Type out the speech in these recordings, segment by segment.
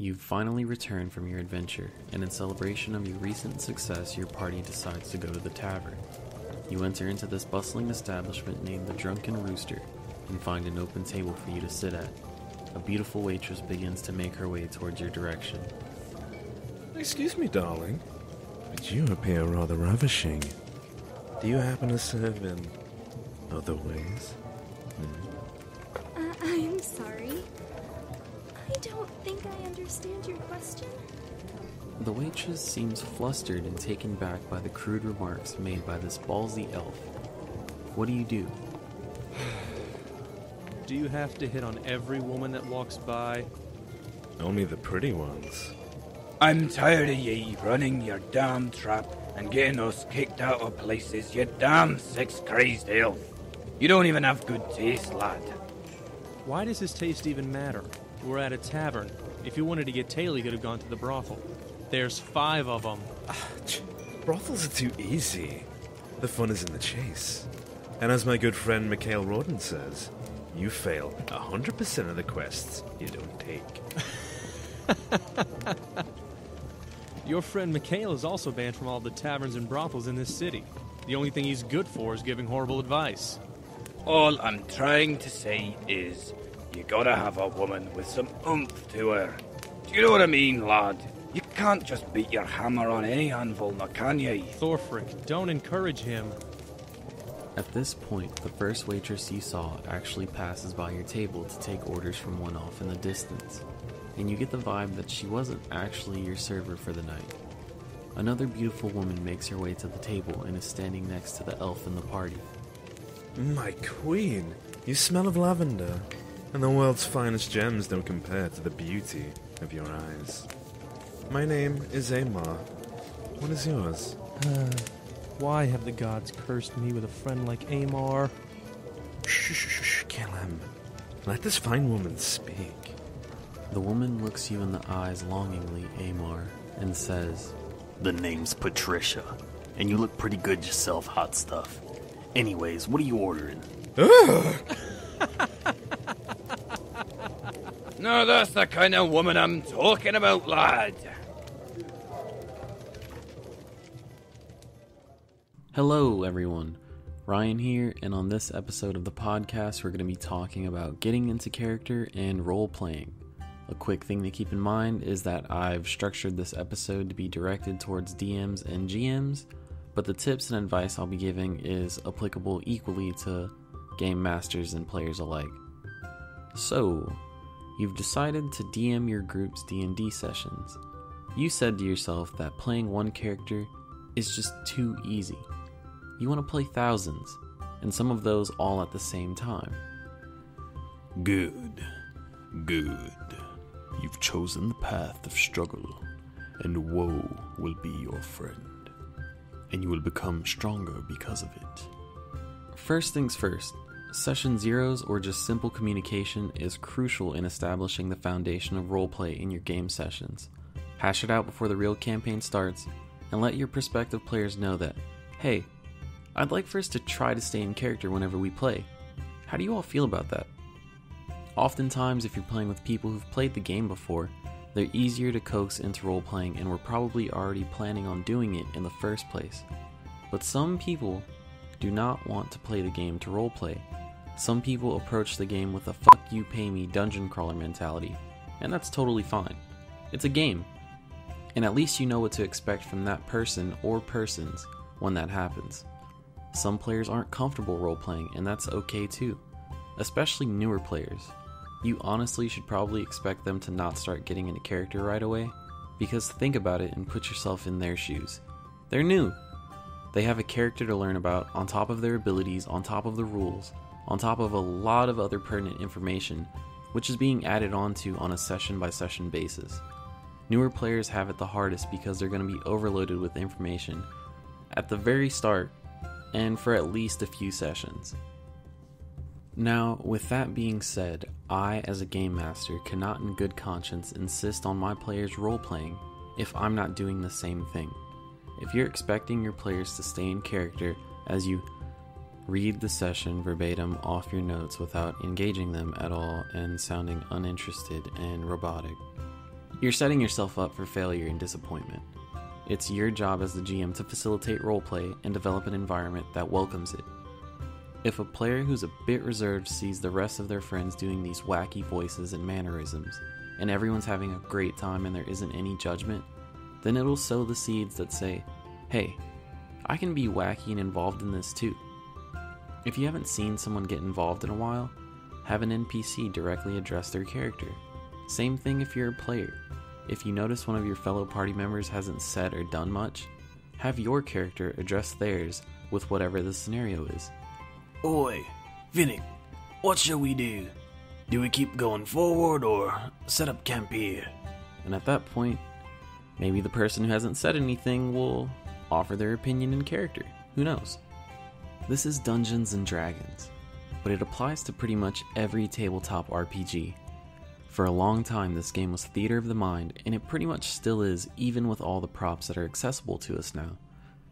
You've finally returned from your adventure, and in celebration of your recent success, your party decides to go to the tavern. You enter into this bustling establishment named the Drunken Rooster, and find an open table for you to sit at. A beautiful waitress begins to make her way towards your direction. Excuse me, darling, but you appear rather ravishing. Do you happen to serve in other ways? I'm sorry. I don't think I understand your question. The waitress seems flustered and taken back by the crude remarks made by this ballsy elf. What do you do? Do you have to hit on every woman that walks by? Only the pretty ones. I'm tired of ye running your damn trap and getting us kicked out of places, you damn sex-crazed elf. You don't even have good taste, lad. Why does his taste even matter? We're at a tavern. If you wanted to get tail, you could have gone to the brothel. There's 5 of them. Brothels are too easy. The fun is in the chase. And as my good friend Mikhail Roden says, you fail 100% of the quests you don't take. Your friend Mikhail is also banned from all the taverns and brothels in this city. The only thing he's good for is giving horrible advice. All I'm trying to say is, you gotta have a woman with some oomph to her. Do you know what I mean, lad? You can't just beat your hammer on any anvil, now can you? Thorfric, don't encourage him. At this point, the first waitress you saw actually passes by your table to take orders from one off in the distance, and you get the vibe that she wasn't actually your server for the night. Another beautiful woman makes her way to the table and is standing next to the elf in the party. My queen, you smell of lavender, and the world's finest gems don't compare to the beauty of your eyes. My name is Amar. What is yours? Why have the gods cursed me with a friend like Amar? Shh, kill him. Let this fine woman speak. The woman looks you in the eyes longingly, Amar, and says, "The name's Patricia, and you look pretty good yourself, hot stuff. Anyways, what are you ordering?" No, that's the kind of woman I'm talking about, lad. Hello everyone, Ryan here, and on this episode of the podcast we're going to be talking about getting into character and role-playing. A quick thing to keep in mind is that I've structured this episode to be directed towards DMs and GMs, but the tips and advice I'll be giving is applicable equally to game masters and players alike. So, you've decided to DM your group's D&D sessions. You said to yourself that playing one character is just too easy. You want to play thousands, and some of those all at the same time. Good. You've chosen the path of struggle, and woe will be your friend, and you will become stronger because of it. First things first, session zeros or just simple communication is crucial in establishing the foundation of roleplay in your game sessions. Hash it out before the real campaign starts, and let your prospective players know that, hey, I'd like for us to try to stay in character whenever we play. How do you all feel about that? Oftentimes, if you're playing with people who've played the game before, they're easier to coax into role-playing and were probably already planning on doing it in the first place. But some people do not want to play the game to roleplay. Some people approach the game with a fuck you pay me dungeon crawler mentality, and that's totally fine. It's a game, and at least you know what to expect from that person or persons when that happens. Some players aren't comfortable role-playing, and that's okay too, especially newer players. You honestly should probably expect them to not start getting into character right away, because think about it and put yourself in their shoes. They're new. They have a character to learn about, on top of their abilities, on top of the rules, on top of a lot of other pertinent information, which is being added onto on a session-by-session basis. Newer players have it the hardest because they're going to be overloaded with information at the very start, and for at least a few sessions. Now, with that being said, I, as a game master, cannot in good conscience insist on my players role-playing if I'm not doing the same thing. If you're expecting your players to stay in character as you read the session verbatim off your notes without engaging them at all and sounding uninterested and robotic, You're setting yourself up for failure and disappointment. It's your job as the GM to facilitate roleplay and develop an environment that welcomes it. If a player who's a bit reserved sees the rest of their friends doing these wacky voices and mannerisms, and everyone's having a great time and there isn't any judgment, then it'll sow the seeds that say, hey, I can be wacky and involved in this too. If you haven't seen someone get involved in a while, have an NPC directly address their character. Same thing if you're a player. If you notice one of your fellow party members hasn't said or done much, have your character address theirs with whatever the scenario is. Oi, Vinnick, what shall we do? Do we keep going forward or set up camp here? And at that point, maybe the person who hasn't said anything will offer their opinion in character. Who knows? This is Dungeons and Dragons, but it applies to pretty much every tabletop RPG. For a long time, this game was theater of the mind, and it pretty much still is, even with all the props that are accessible to us now.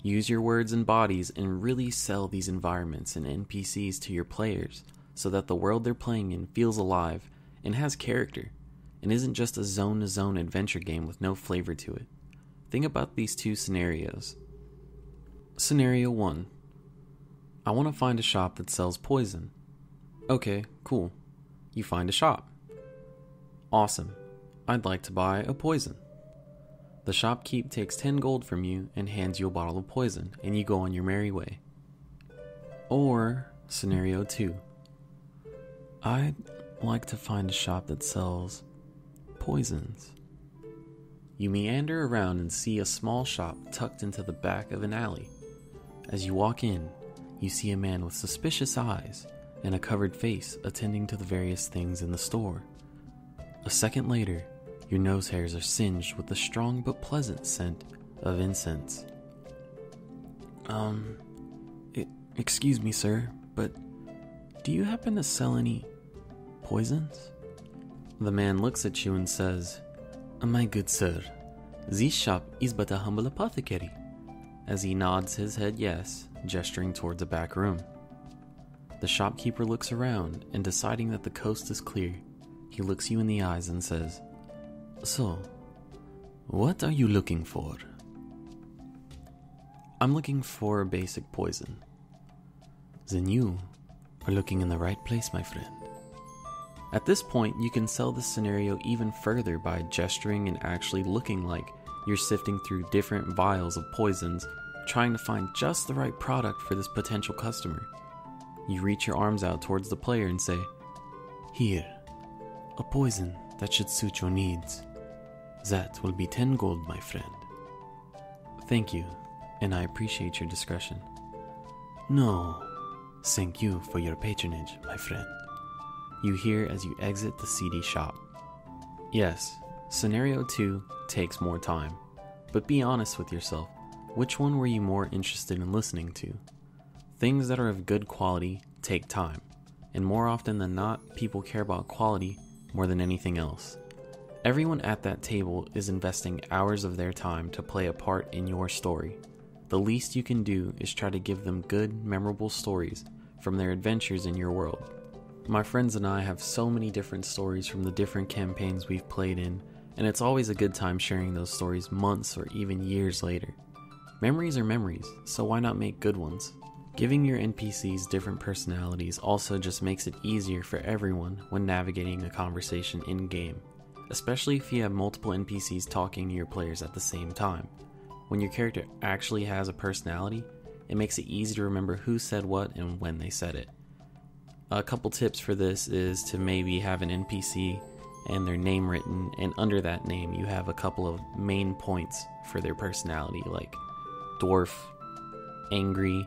Use your words and bodies and really sell these environments and NPCs to your players so that the world they're playing in feels alive and has character, and isn't just a zone-to-zone adventure game with no flavor to it. Think about these two scenarios. Scenario 1. I want to find a shop that sells poison. Okay, cool. You find a shop. Awesome. I'd like to buy a poison. The shopkeep takes 10 gold from you and hands you a bottle of poison, and you go on your merry way. Or, scenario 2. I'd like to find a shop that sells poisons. You meander around and see a small shop tucked into the back of an alley. As you walk in, you see a man with suspicious eyes and a covered face attending to the various things in the store. A second later, your nose hairs are singed with the strong but pleasant scent of incense. Excuse me, sir, but do you happen to sell any poisons? The man looks at you and says, My good sir, this shop is but a humble apothecary, as he nods his head yes, gesturing towards a back room. The shopkeeper looks around, and deciding that the coast is clear, he looks you in the eyes and says, So, what are you looking for? I'm looking for a basic poison. Then you are looking in the right place, my friend. At this point, you can sell this scenario even further by gesturing and actually looking like you're sifting through different vials of poisons, trying to find just the right product for this potential customer. You reach your arms out towards the player and say, Here, a poison that should suit your needs. That will be 10 gold, my friend. Thank you, and I appreciate your discretion. No, thank you for your patronage, my friend. You hear as you exit the seedy shop. Yes, scenario 2 takes more time, but be honest with yourself. Which one were you more interested in listening to? Things that are of good quality take time, and more often than not, people care about quality more than anything else. Everyone at that table is investing hours of their time to play a part in your story. The least you can do is try to give them good, memorable stories from their adventures in your world. My friends and I have so many different stories from the different campaigns we've played in, and it's always a good time sharing those stories months or even years later. Memories are memories, so why not make good ones? Giving your NPCs different personalities also just makes it easier for everyone when navigating a conversation in-game, especially if you have multiple NPCs talking to your players at the same time. When your character actually has a personality, it makes it easy to remember who said what and when they said it. A couple tips for this is to maybe have an NPC and their name written, and under that name you have a couple of main points for their personality, like dwarf, angry,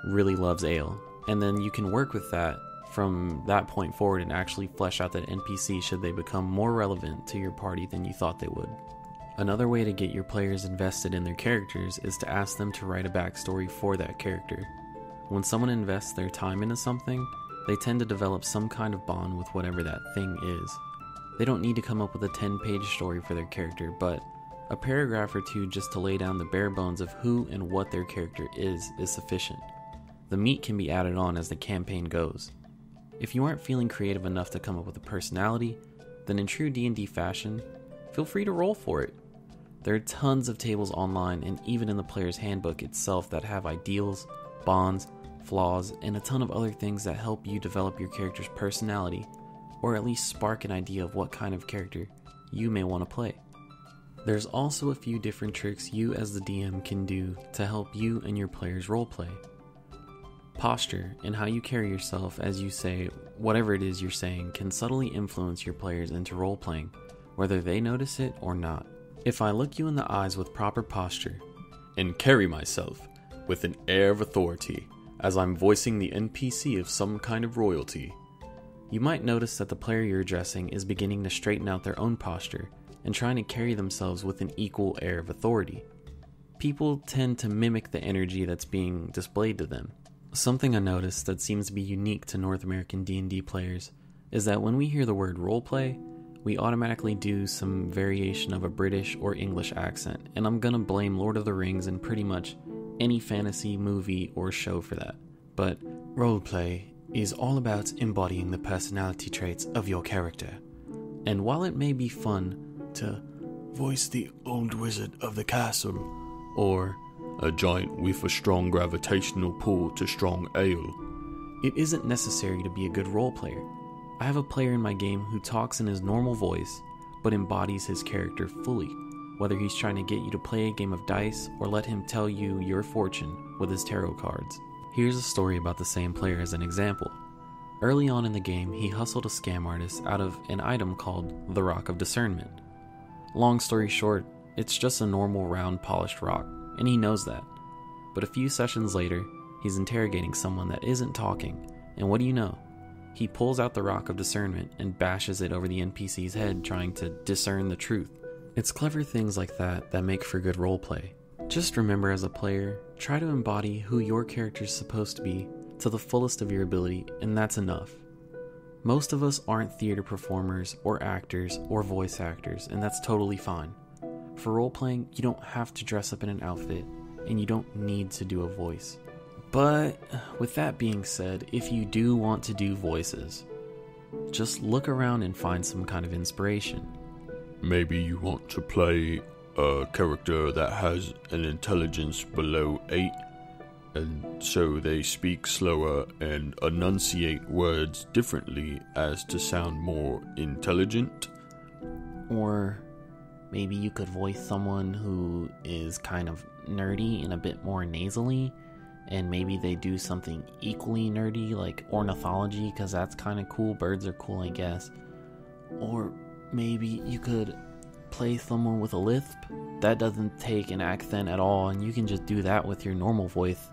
really loves ale, and then you can work with that from that point forward and actually flesh out that NPC should they become more relevant to your party than you thought they would. Another way to get your players invested in their characters is to ask them to write a backstory for that character. When someone invests their time into something, they tend to develop some kind of bond with whatever that thing is. They don't need to come up with a 10-page story for their character, but a paragraph or two just to lay down the bare bones of who and what their character is sufficient. The meat can be added on as the campaign goes. If you aren't feeling creative enough to come up with a personality, then in true D&D fashion, feel free to roll for it. There are tons of tables online and even in the player's handbook itself that have ideals, bonds, flaws, and a ton of other things that help you develop your character's personality, or at least spark an idea of what kind of character you may want to play. There's also a few different tricks you as the DM can do to help you and your players roleplay. Posture and how you carry yourself as you say whatever it is you're saying can subtly influence your players into roleplaying, whether they notice it or not. If I look you in the eyes with proper posture, and carry myself with an air of authority as I'm voicing the NPC of some kind of royalty, you might notice that the player you're addressing is beginning to straighten out their own posture and trying to carry themselves with an equal air of authority. People tend to mimic the energy that's being displayed to them. Something I noticed that seems to be unique to North American D&D players is that when we hear the word roleplay, we automatically do some variation of a British or English accent, and I'm gonna blame Lord of the Rings and pretty much any fantasy movie or show for that. But roleplay is all about embodying the personality traits of your character. And while it may be fun to voice the old wizard of the castle, or a giant with a strong gravitational pull to strong ale, it isn't necessary to be a good role player. I have a player in my game who talks in his normal voice, but embodies his character fully, whether he's trying to get you to play a game of dice or let him tell you your fortune with his tarot cards. Here's a story about the same player as an example. Early on in the game, he hustled a scam artist out of an item called the Rock of Discernment. Long story short, it's just a normal round polished rock, and he knows that. But a few sessions later, he's interrogating someone that isn't talking, and what do you know? He pulls out the Rock of Discernment and bashes it over the NPC's head trying to discern the truth. It's clever things like that that make for good roleplay. Just remember as a player, try to embody who your character's supposed to be to the fullest of your ability, and that's enough. Most of us aren't theater performers or actors or voice actors, and that's totally fine. For roleplaying, you don't have to dress up in an outfit, and you don't need to do a voice. But with that being said, if you do want to do voices, just look around and find some kind of inspiration. Maybe you want to play a character that has an intelligence below 8, and so they speak slower and enunciate words differently as to sound more intelligent. Or maybe you could voice someone who is kind of nerdy and a bit more nasally, and maybe they do something equally nerdy like ornithology, because that's kind of cool. Birds are cool, I guess. Or maybe you could play someone with a lisp that doesn't take an accent at all, and you can just do that with your normal voice.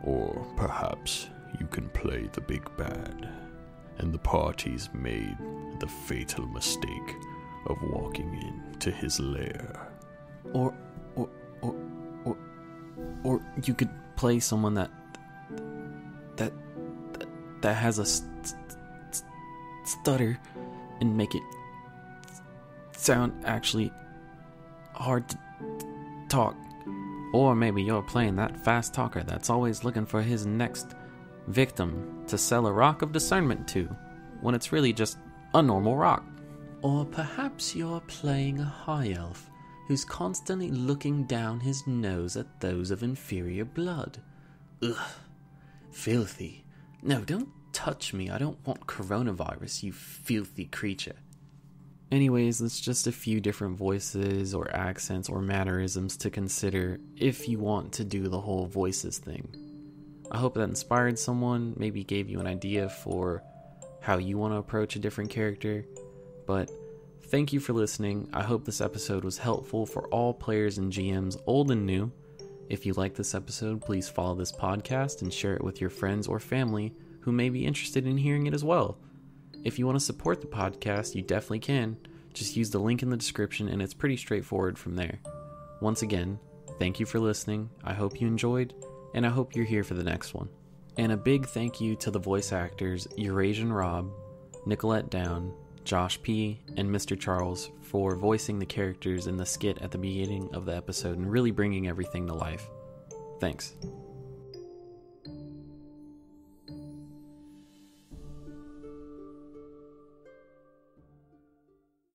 Or perhaps you can play the big bad, and the party's made the fatal mistake of walking into his lair. Or you could play someone that has a stutter and make it sound actually hard to talk. Or maybe you're playing that fast talker that's always looking for his next victim to sell a Rock of Discernment to, when it's really just a normal rock. Or perhaps you're playing a high elf who's constantly looking down his nose at those of inferior blood. Ugh, filthy. No, don't touch me. I don't want coronavirus, you filthy creature. Anyways, that's just a few different voices or accents or mannerisms to consider if you want to do the whole voices thing. I hope that inspired someone, maybe gave you an idea for how you want to approach a different character. But thank you for listening. I hope this episode was helpful for all players and GMs, old and new. If you like this episode, please follow this podcast and share it with your friends or family who may be interested in hearing it as well. If you want to support the podcast, you definitely can. Just use the link in the description and it's pretty straightforward from there. Once again, thank you for listening. I hope you enjoyed, and I hope you're here for the next one. And a big thank you to the voice actors EurasianRob, Nicolettedown, JoshP, and MrCharles for voicing the characters in the skit at the beginning of the episode and really bringing everything to life. Thanks.